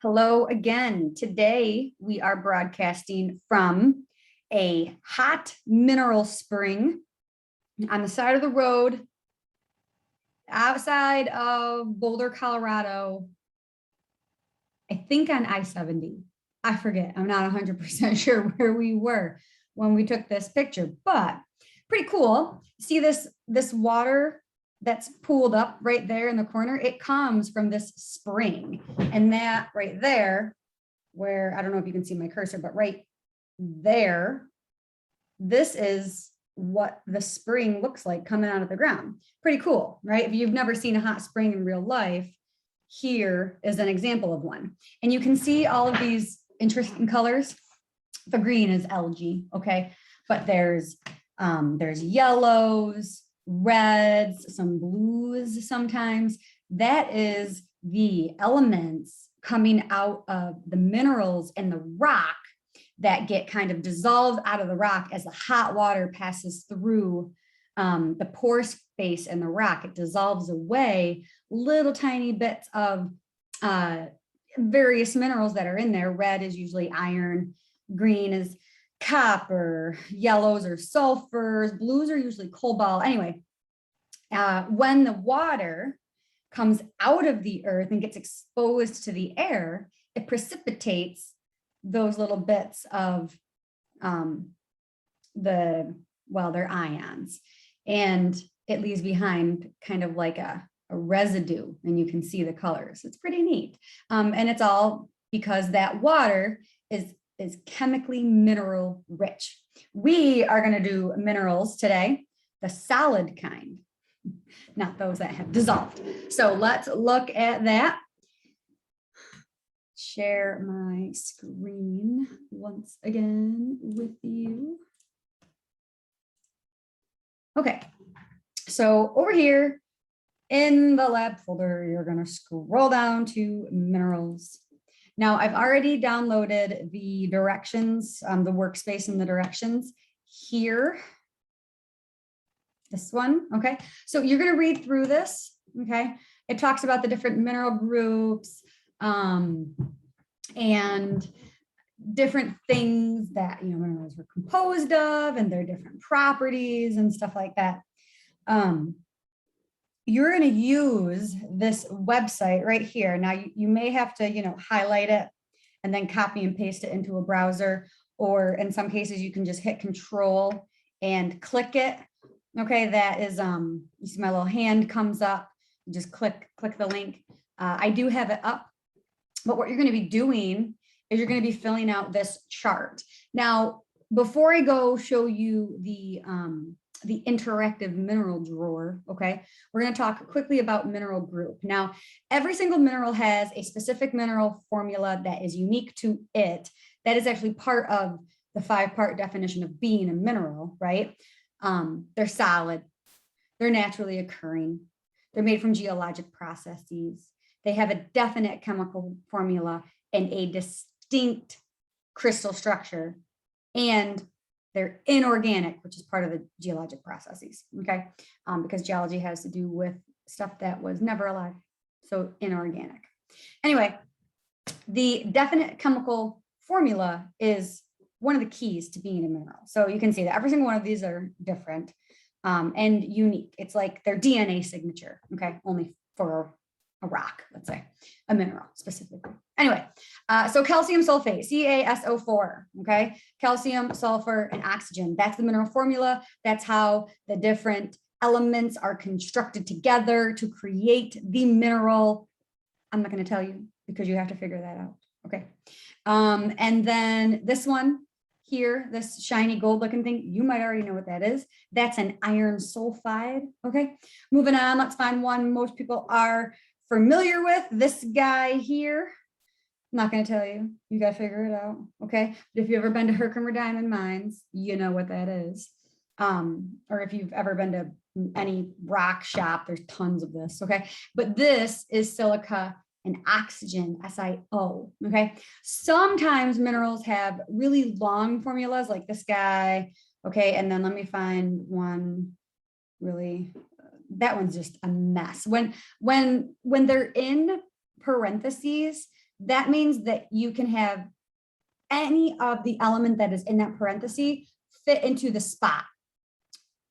Hello again. Today we are broadcasting from a hot mineral spring on the side of the road outside of Boulder, Colorado. I think on I-70. I forget. I'm not 100% sure where we were when we took this picture, but pretty cool. See this water that's pooled up right there in the corner? It comes from this spring, and that right there, where I don't know if you can see my cursor, but right there, this is what the spring looks like coming out of the ground. Pretty cool, right? If you've never seen a hot spring in real life, here is an example of one. And you can see all of these interesting colors. The green is algae, okay? But there's yellows, reds, some blues sometimes. That is the elements coming out of the minerals in the rock that get kind of dissolved out of the rock as the hot water passes through the pore space in the rock. It dissolves away little tiny bits of various minerals that are in there. Red is usually iron, green is copper, yellows are sulfurs, blues are usually cobalt. Anyway, when the water comes out of the earth and gets exposed to the air, it precipitates those little bits of they're ions, and it leaves behind kind of like a residue, and you can see the colors. It's pretty neat. And it's all because that water is chemically mineral rich. We are going to do minerals today, the solid kind, not those that have dissolved. So let's look at that. Share my screen once again with you. Okay, so over here in the lab folder, you're going to scroll down to minerals. Now, I've already downloaded the directions, the workspace and the directions here. This one, okay? So you're going to read through this, okay? It talks about the different mineral groups and different things that, minerals are composed of and their different properties and stuff like that. You're going to use this website right here. Now you may have to, highlight it and then copy and paste it into a browser, or in some cases you can just hit Control and click it. Okay, that is, you see my little hand comes up, you just click the link. I do have it up, but what you're going to be doing is you're going to be filling out this chart. Now, before I go show you the interactive mineral drawer, okay, we're going to talk quickly about mineral group. Now, every single mineral has a specific mineral formula that is unique to it. That is actually part of the 5-part definition of being a mineral, right? They're solid, they're naturally occurring, they're made from geologic processes, they have a definite chemical formula and a distinct crystal structure, and they're inorganic, which is part of the geologic processes, okay? Because geology has to do with stuff that was never alive, so inorganic. Anyway, the definite chemical formula is one of the keys to being a mineral. So you can see that every single one of these are different and unique. It's like their DNA signature, okay? Only for a rock, let's say, a mineral specifically. Anyway, so calcium sulfate, CaSO4, okay? Calcium, sulfur, and oxygen. That's the mineral formula. That's how the different elements are constructed together to create the mineral. I'm not going to tell you because you have to figure that out, okay? And then this one here, this shiny gold looking thing, you might already know what that is. That's an iron sulfide, okay? Moving on, let's find one most people are familiar with, this guy here. I'm not going to tell you. You got to figure it out, okay? But if you've ever been to Herkimer Diamond Mines, you know what that is. Or if you've ever been to any rock shop, there's tons of this, okay? But this is silica and oxygen, SiO, okay? Sometimes minerals have really long formulas like this guy, okay? And then let me find one really, that one's just a mess. When they're in parentheses, that means that you can have any of the element that is in that parenthesis fit into the spot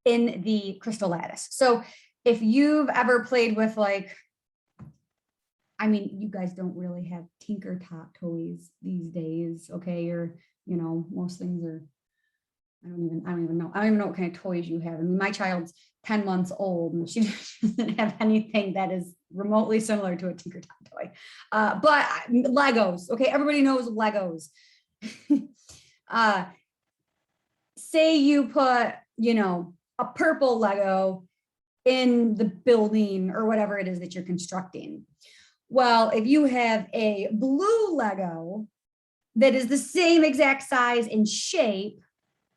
in the crystal lattice. So if you've ever played with like, I mean, you guys don't really have Tinker Tot toys these days, okay? Or, you know, most things are, I don't even know what kind of toys you have. I mean, my child's 10 months old and she doesn't have anything that is remotely similar to a Tinker Tot toy. But Legos, okay? Everybody knows Legos. Say you put, you know, a purple Lego in the building or whatever it is that you're constructing. Well, if you have a blue Lego that is the same exact size and shape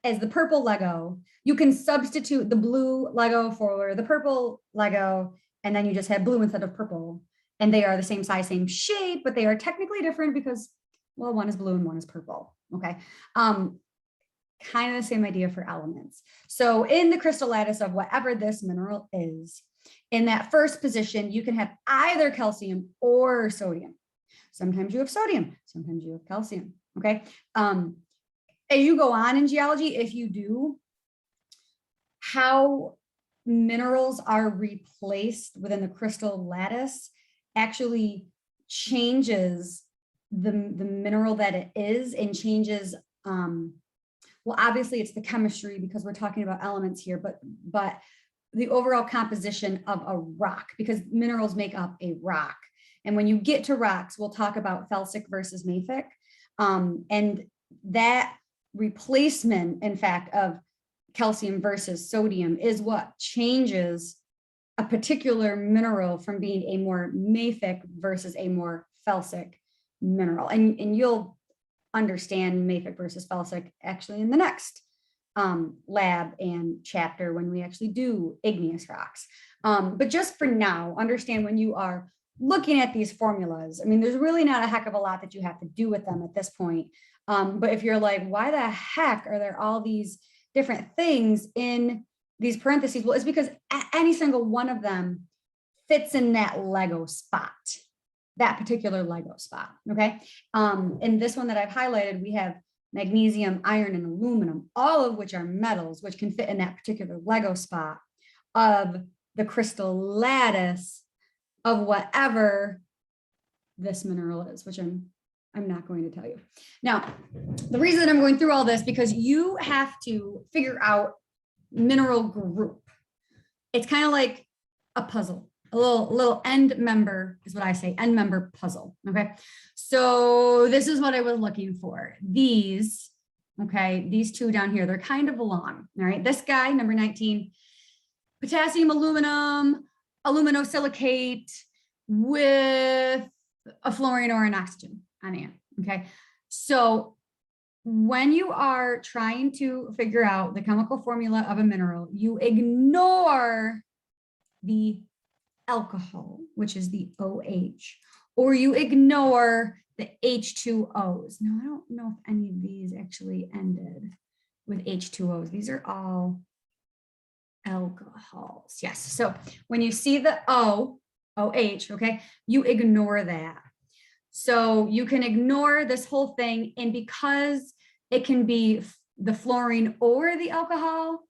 as the purple Lego, you can substitute the blue Lego for the purple Lego, and then you just have blue instead of purple. And they are the same size, same shape, but they are technically different because, well, one is blue and one is purple, okay? Kind of the same idea for elements. So in the crystal lattice of whatever this mineral is, in that first position, you can have either calcium or sodium. Sometimes you have sodium, sometimes you have calcium, okay? As you go on in geology, if you do, how minerals are replaced within the crystal lattice actually changes the mineral that it is and changes, well, obviously it's the chemistry because we're talking about elements here, but the overall composition of a rock, because minerals make up a rock. And when you get to rocks, we'll talk about felsic versus mafic. And that replacement, in fact, of calcium versus sodium is what changes a particular mineral from being a more mafic versus a more felsic mineral. And you'll understand mafic versus felsic actually in the next lab and chapter when we actually do igneous rocks. But just for now, understand when you are looking at these formulas, I mean, there's really not a heck of a lot that you have to do with them at this point. But if you're like, why the heck are there all these different things in these parentheses? Well, it's because any single one of them fits in that Lego spot, that particular Lego spot, okay? In this one that I've highlighted, we have magnesium, iron, and aluminum, all of which are metals, which can fit in that particular Lego spot of the crystal lattice of whatever this mineral is, which I'm not going to tell you. Now, the reason I'm going through all this, because you have to figure out mineral group. It's kind of like a puzzle. A little end member is what I say, end member puzzle, okay? So this is what I was looking for. These, okay, these two down here, they're kind of long, all right? This guy, number 19, potassium, aluminum, aluminosilicate with a fluorine or an oxygen on it, okay? So when you are trying to figure out the chemical formula of a mineral, you ignore the alcohol, which is the OH, or you ignore the H2Os. Now, I don't know if any of these actually ended with H2Os. These are all alcohols. Yes. So when you see the OH, okay, you ignore that. So you can ignore this whole thing. And because it can be the fluorine or the alcohol,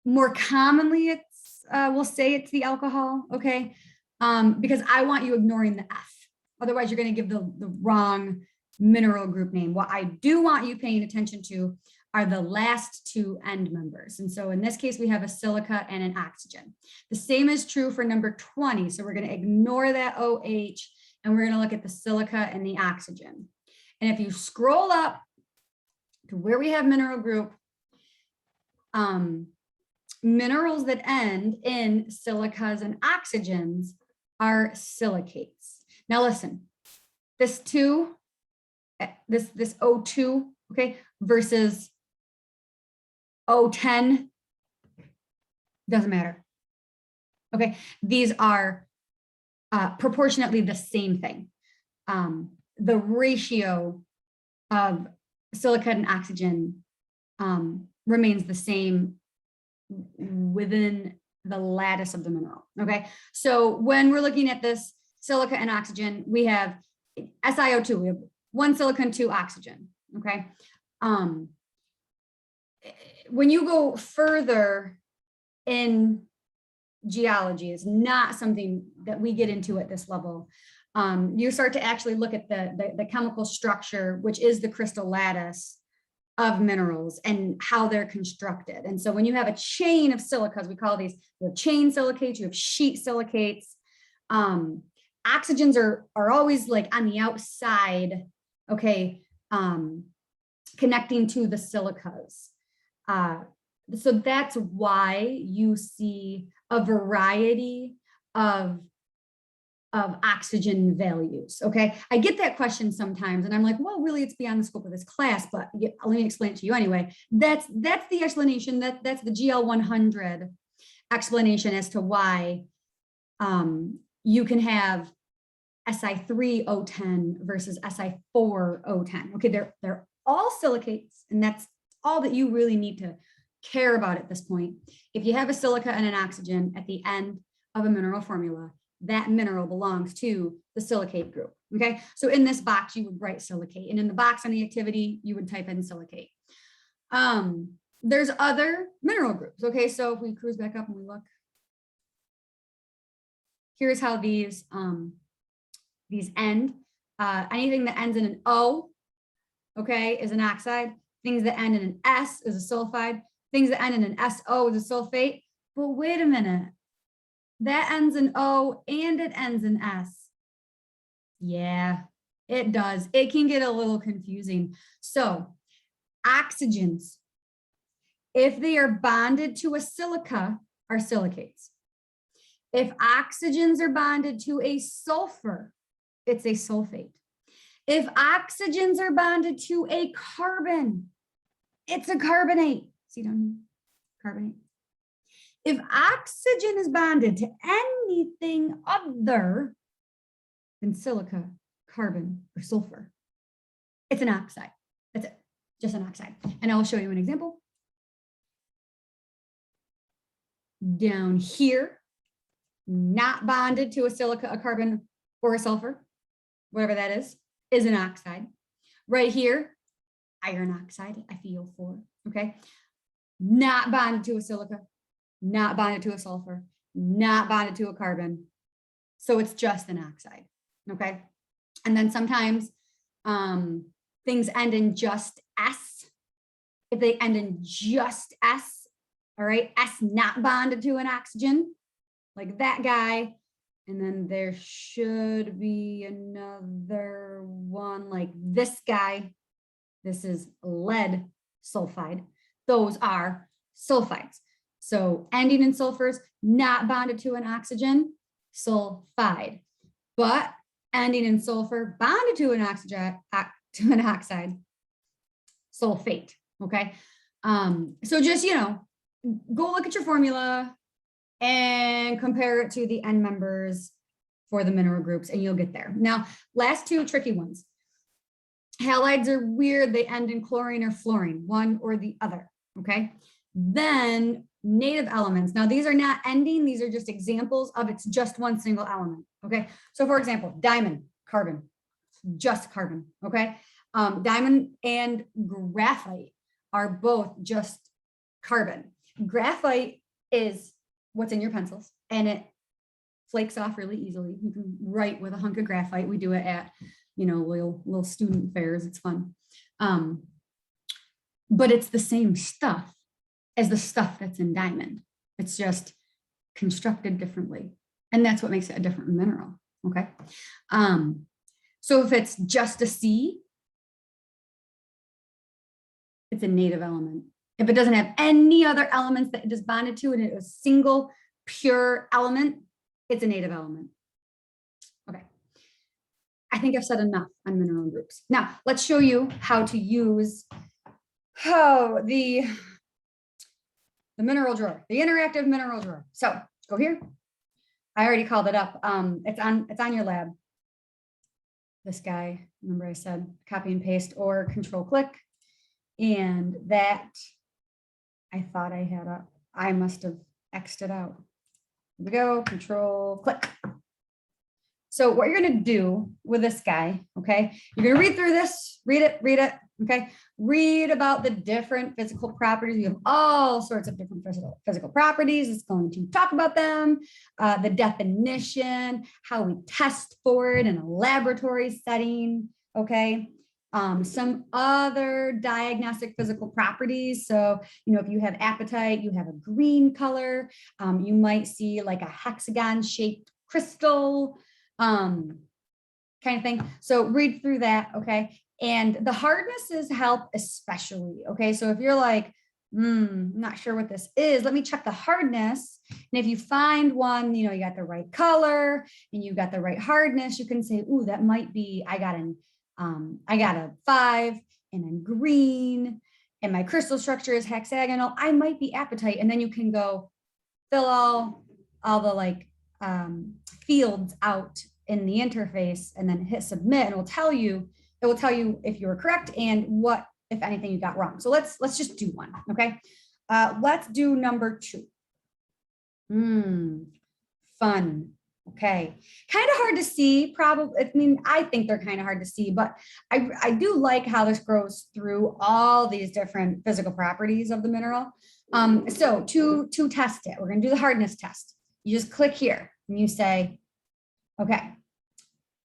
more commonly it's we'll say it's the alcohol, okay? Because I want you ignoring the F. Otherwise, you're going to give the wrong mineral group name. What I do want you paying attention to are the last two end members. And so in this case, we have a silica and an oxygen. The same is true for number 20. So we're going to ignore that OH and we're going to look at the silica and the oxygen. And if you scroll up to where we have mineral group, minerals that end in silicas and oxygens are silicates. Now listen, this O2, okay, versus O10, doesn't matter. Okay, these are proportionately the same thing. The ratio of silica and oxygen remains the same within the lattice of the mineral, okay? So when we're looking at this silica and oxygen, we have SiO2, we have 1 silicon, 2 oxygen, okay? When you go further in geology, is not something that we get into at this level. You start to actually look at the chemical structure, which is the crystal lattice of minerals and how they're constructed. And so when you have a chain of silicas, we call these, you have chain silicates, you have sheet silicates. Oxygens are always like on the outside, okay, connecting to the silicas. So that's why you see a variety of oxygen values, okay? I get that question sometimes, and I'm like, well, really, it's beyond the scope of this class, but let me explain it to you anyway. That's the explanation, that's the GL100 explanation as to why you can have Si3O10 versus Si4O10. Okay, they're all silicates, and that's all that you really need to care about at this point. If you have a silica and an oxygen at the end of a mineral formula, that mineral belongs to the silicate group. Okay, so in this box, you would write silicate, and in the box on the activity, you would type in silicate. There's other mineral groups. Okay, so if we cruise back up and we look, here's how these end. Anything that ends in an O, okay, is an oxide. Things that end in an S is a sulfide. Things that end in an SO is a sulfate. But wait a minute. That ends in O and it ends in S. Yeah, it does. It can get a little confusing. So oxygens, if they are bonded to a silica, are silicates. If oxygens are bonded to a sulfur, it's a sulfate. If oxygens are bonded to a carbon, it's a carbonate. See down here, carbonate. If oxygen is bonded to anything other than silica, carbon, or sulfur, it's an oxide. That's it, just an oxide. And I'll show you an example. Down here, not bonded to a silica, a carbon, or a sulfur, whatever that is an oxide. Right here, iron oxide, FeO4, okay? Not bonded to a silica, not bonded to a sulfur, not bonded to a carbon. So it's just an oxide, okay? And then sometimes things end in just S. If they end in just S, all right, S not bonded to an oxygen, like that guy. And then there should be another one like this guy. This is lead sulfide. Those are sulfides. So ending in sulfurs, not bonded to an oxygen, sulfide. But ending in sulfur, bonded to an oxygen, oxide, sulfate. Okay. So just, go look at your formula and compare it to the end members for the mineral groups, and you'll get there. Now, last two tricky ones. Halides are weird. They end in chlorine or fluorine, one or the other, okay? Then native elements. Now, these are not ending. These are just examples of it's just one single element, okay? So, for example, diamond, carbon, just carbon, okay? Diamond and graphite are both just carbon. Graphite is what's in your pencils, and it flakes off really easily. You can write with a hunk of graphite. We do it at little student fairs. It's fun. But it's the same stuff as the stuff that's in diamond. It's just constructed differently. And that's what makes it a different mineral. Okay. So if it's just a C, it's a native element. If it doesn't have any other elements that it is bonded to and it is a single pure element, it's a native element. Okay. I think I've said enough on mineral groups. Now, let's show you how to use the mineral drawer, the interactive mineral drawer. So go here. I already called it up. It's on your lab. This guy, remember I said copy and paste or control click. And that I thought I had up. I must have X'd it out. Here we go, control click. So what you're going to do with this guy, okay, you're going to read through this, read it, okay, read about the different physical properties. You have all sorts of different physical properties. It's going to talk about them, the definition, how we test for it in a laboratory setting, okay. Some other diagnostic physical properties. So, if you have apatite, you have a green color, you might see like a hexagon shaped crystal, kind of thing. So read through that, okay? And the hardnesses help especially, okay? So if you're like, I'm not sure what this is, let me check the hardness. And if you find one, you got the right color and you got the right hardness, you can say, ooh, that might be, I got a 5 and I'm green and my crystal structure is hexagonal. I might be apatite. And then you can go fill all the like fields out in the interface and then hit submit, and it will tell you if you were correct and what, if anything, you got wrong. So let's just do one, okay? Let's do number 2. Fun. Okay, kind of hard to see, probably. I mean, I think they're kind of hard to see, but I do like how this goes through all these different physical properties of the mineral. So to test it, we're going to do the hardness test. You just click here and you say, okay,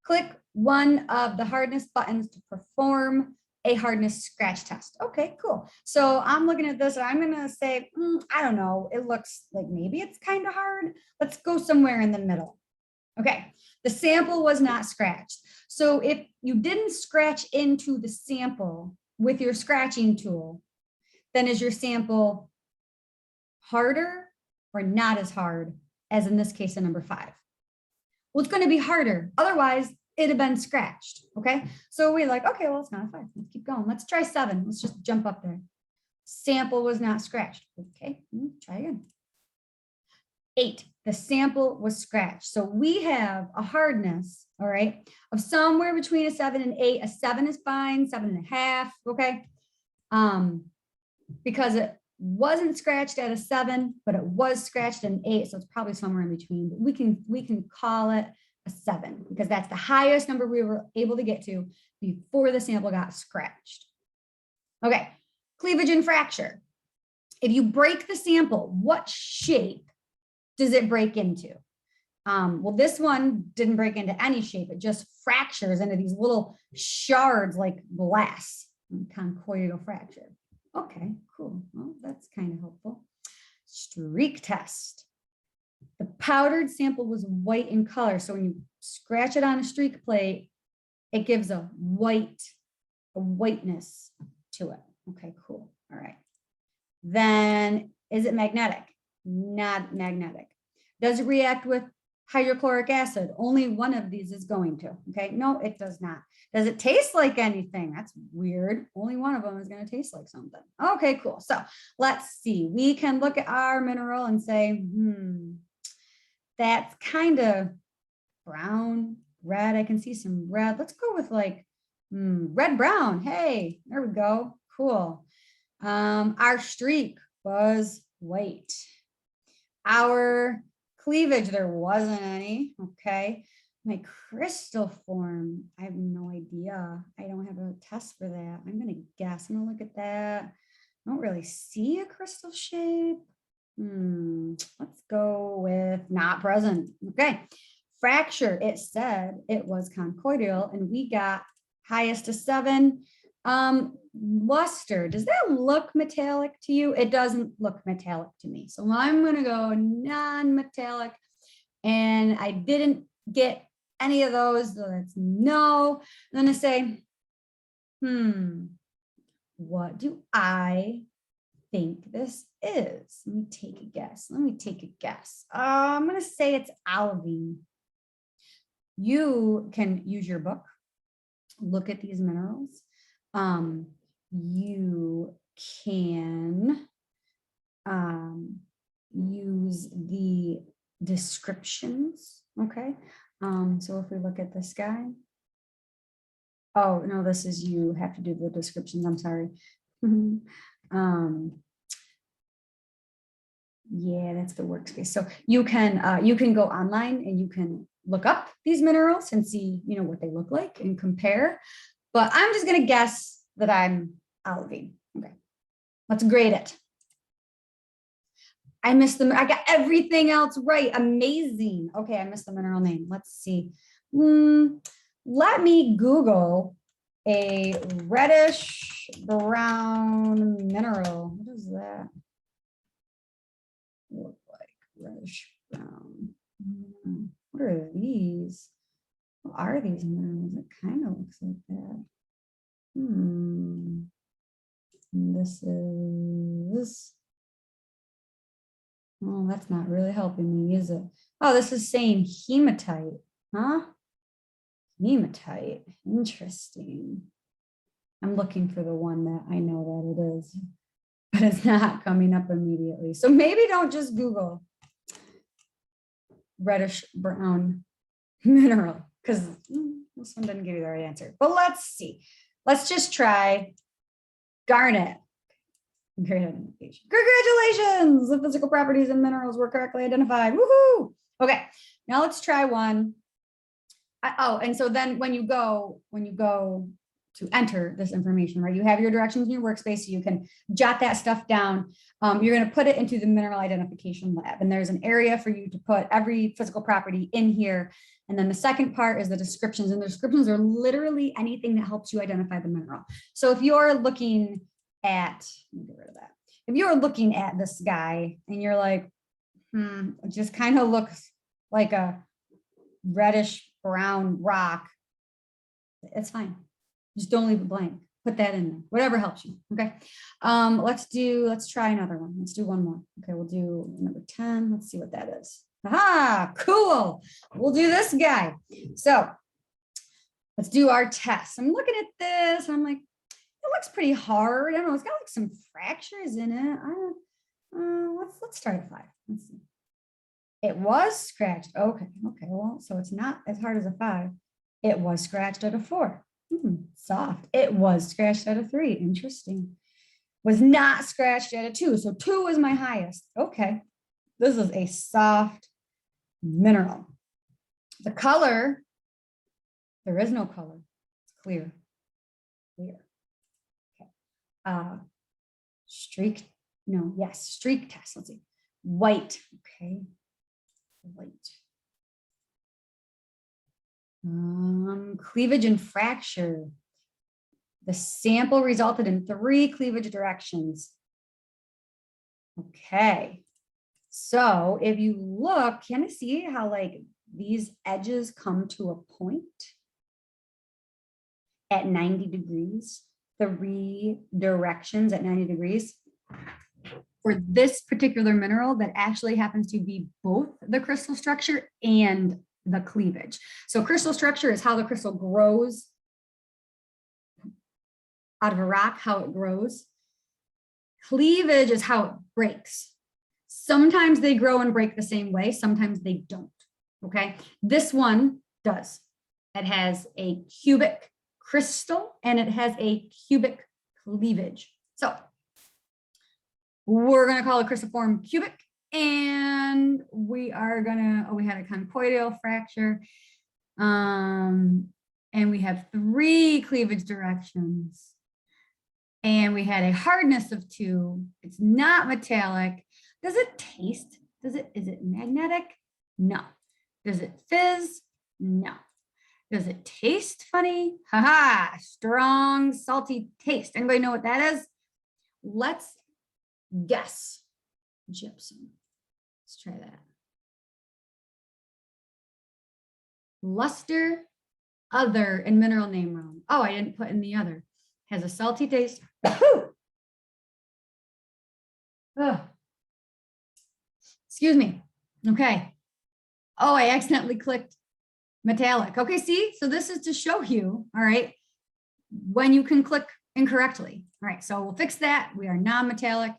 click one of the hardness buttons to perform a hardness scratch test. Okay, cool. So I'm looking at this and I'm going to say, I don't know. It looks like maybe it's kind of hard. Let's go somewhere in the middle. Okay, the sample was not scratched. So if you didn't scratch into the sample with your scratching tool, then is your sample harder or not as hard as in this case, a number 5? Well, it's going to be harder. Otherwise, it'd have been scratched. Okay, so we're like, okay, well, it's not a 5. Let's keep going. Let's try 7. Let's just jump up there. Sample was not scratched. Okay, try again. 8, the sample was scratched. So we have a hardness, all right, of somewhere between a 7 and 8. A 7 is fine, 7.5, okay? Because it wasn't scratched at a 7, but it was scratched at an 8, so it's probably somewhere in between. But we can call it a 7 because that's the highest number we were able to get to before the sample got scratched. Okay, cleavage and fracture. If you break the sample, what shape does it break into? Well, this one didn't break into any shape. It just fractures into these little shards like glass. Conchoidal fracture. Okay, cool. Well, that's kind of helpful. Streak test. The powdered sample was white in color. So when you scratch it on a streak plate, it gives a whiteness to it. Okay, cool. All right. Then is it magnetic? Not magnetic. Does it react with hydrochloric acid? Only one of these is going to. Okay, no, it does not. Does it taste like anything? That's weird. Only one of them is going to taste like something. Okay, cool. So let's see. We can look at our mineral and say, that's kind of brown, red. I can see some red. Let's go with like red brown. Hey, there we go. Cool. Our streak was white. Our cleavage, there wasn't any. Okay. My crystal form, I have no idea. I don't have a test for that. I'm going to guess. I'm going to look at that. I don't really see a crystal shape. Let's go with not present. Okay. Fracture, it said it was conchoidal and we got highest to 7. Luster, does that look metallic to you? It doesn't look metallic to me. So I'm going to go non-metallic and I didn't get any of those. So that's no. I'm going to say, what do I think this is? Let me take a guess. I'm going to say it's olivine. You can use your book, look at these minerals. You can use the descriptions, okay? So if we look at this guy, oh, no, this is, you have to do the descriptions, I'm sorry. Yeah, that's the workspace. So you can go online and you can look up these minerals and see, what they look like and compare. But I'm just going to guess that I'm olivine. Okay, let's grade it. I got everything else right. Amazing. Okay, I missed the mineral name. Let's see. Let me Google a reddish brown mineral. What does that look like? Reddish brown. What are these? What are these minerals? It kind of looks like that. This is. Oh, that's not really helping me, is it? Oh, this is saying hematite, huh? Hematite, interesting. I'm looking for the one that I know that it is, but it's not coming up immediately. So maybe don't just Google reddish brown mineral, because this one didn't give you the right answer. But let's see. Let's just try garnet. Great identification. Congratulations! The physical properties and minerals were correctly identified. Woohoo! Okay, now let's try one. And so then when you go to enter this information, right, you have your directions in your workspace, so you can jot that stuff down. You're going to put it into the mineral identification lab, and there's an area for you to put every physical property in here. And then the second part is the descriptions, and the descriptions are literally anything that helps you identify the mineral. So if you're looking at, let me get rid of that. If you're looking at this guy and you're like, it just kind of looks like a reddish brown rock, it's fine. Just don't leave it blank. Put that in there, whatever helps you. Okay. Let's try another one. Let's do one more. Okay, we'll do number 10. Let's see what that is. Aha, cool. We'll do this guy. So let's do our test. I'm looking at this and I'm like, it looks pretty hard. I don't know. It's got like some fractures in it. Let's start at 5. Let's see. It was scratched. Okay. Well, so it's not as hard as a 5. It was scratched at a 4. Soft. It was scratched at a 3. Interesting. Was not scratched at a 2. So 2 was my highest. Okay. This is a soft mineral. The color, there is no color. It's clear. Streak test. Let's see. White. Okay. White. Cleavage and fracture. The sample resulted in 3 cleavage directions. Okay. So if you look, can you see how like these edges come to a point at 90 degrees? 3 directions at 90 degrees. For this particular mineral, that actually happens to be both the crystal structure and the cleavage. So crystal structure is how the crystal grows out of a rock, how it grows. Cleavage is how it breaks. Sometimes they grow and break the same way. Sometimes they don't. Okay. This one does. It has a cubic crystal and it has a cubic cleavage. So we're going to call it cruciform cubic, and we are going to, we had a conchoidal fracture. And we have 3 cleavage directions, and we had a hardness of 2. It's not metallic. Does it taste? Is it magnetic? No. Does it fizz? No. Does it taste funny? Haha, strong, salty taste. Anybody know what that is? Let's guess. Gypsum. Let's try that. Luster, other, and mineral name wrong. Oh, I didn't put in the other. Has a salty taste. Oh. Excuse me. Okay. Oh, I accidentally clicked metallic. Okay, see? So this is to show you, all right, when you can click incorrectly. All right, so we'll fix that. We are non-metallic.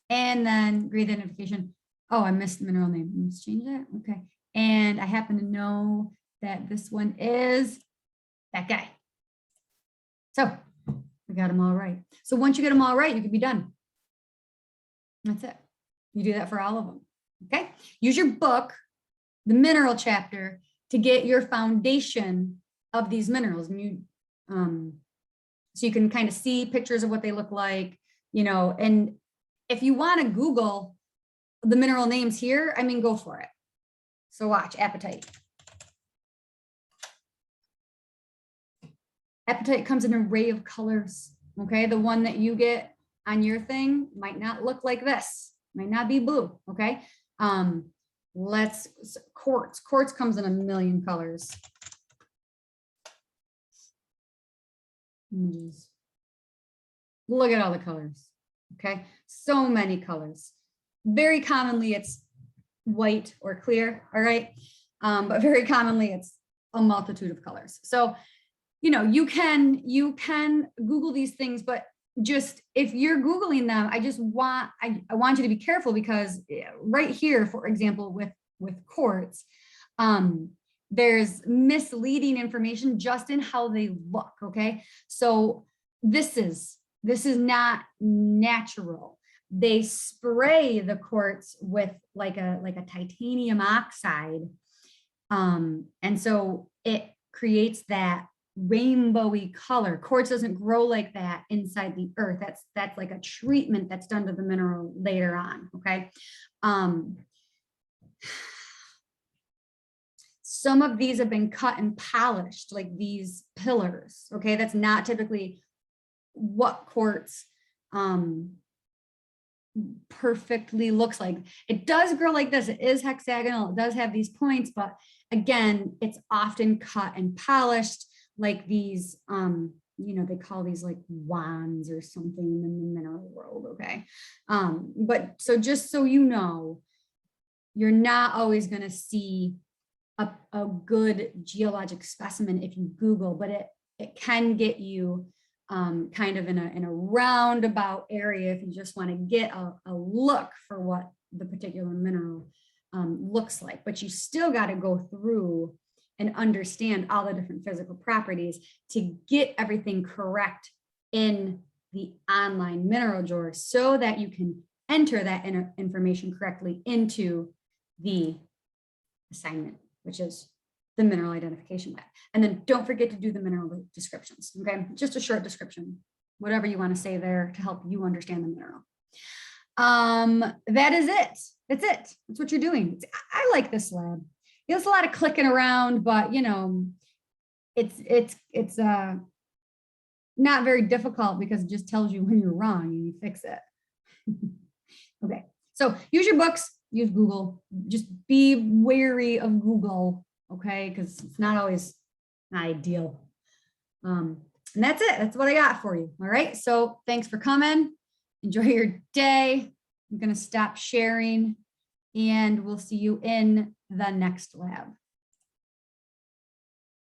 And then grade identification. Oh, I missed the mineral name. Let's change that. Okay. And I happen to know that this one is that guy. So we got them all right. So once you get them all right, you can be done. That's it. You do that for all of them. Okay. Use your book, the mineral chapter, to get your foundation of these minerals. And you, so you can kind of see pictures of what they look like, you know, and if you want to Google the mineral names here, I mean, go for it. So watch apatite. Apatite comes in an array of colors. Okay, the one that you get on your thing might not look like this, might not be blue. Okay, quartz. Quartz comes in a million colors. Look at all the colors. Okay, so many colors. Very commonly it's white or clear. All right, but very commonly it's a multitude of colors. So, you know, you can Google these things, but just if you're Googling them, I want you to be careful, because right here, for example, with quartz, there's misleading information just in how they look. Okay, so this is not natural. They spray the quartz with like a titanium oxide, and so it creates that rainbowy color. Quartz doesn't grow like that inside the earth. That's like a treatment that's done to the mineral later on. Okay, some of these have been cut and polished, like these pillars. Okay, that's not typically what quartz perfectly looks like. It does grow like this. It is hexagonal. It does have these points, but again, it's often cut and polished like these, you know, they call these like wands or something in the mineral world. Okay, but so just so you know, you're not always going to see a good geologic specimen if you Google, but it can get you kind of in a roundabout area if you just want to get a look for what the particular mineral looks like. But you still got to go through and understand all the different physical properties to get everything correct in the online mineral drawer, so that you can enter that information correctly into the assignment, which is the mineral identification lab. And then don't forget to do the mineral descriptions. Okay, just a short description, whatever you want to say there to help you understand the mineral. That is it. That's it. That's what you're doing. I like this lab. There's a lot of clicking around, but you know, it's not very difficult, because it just tells you when you're wrong and you fix it. Okay, so use your books, use Google. Just be wary of Google, okay? Because it's not always ideal. And that's it. That's what I got for you. All right. So thanks for coming. Enjoy your day. I'm going to stop sharing, and we'll see you in the next lab.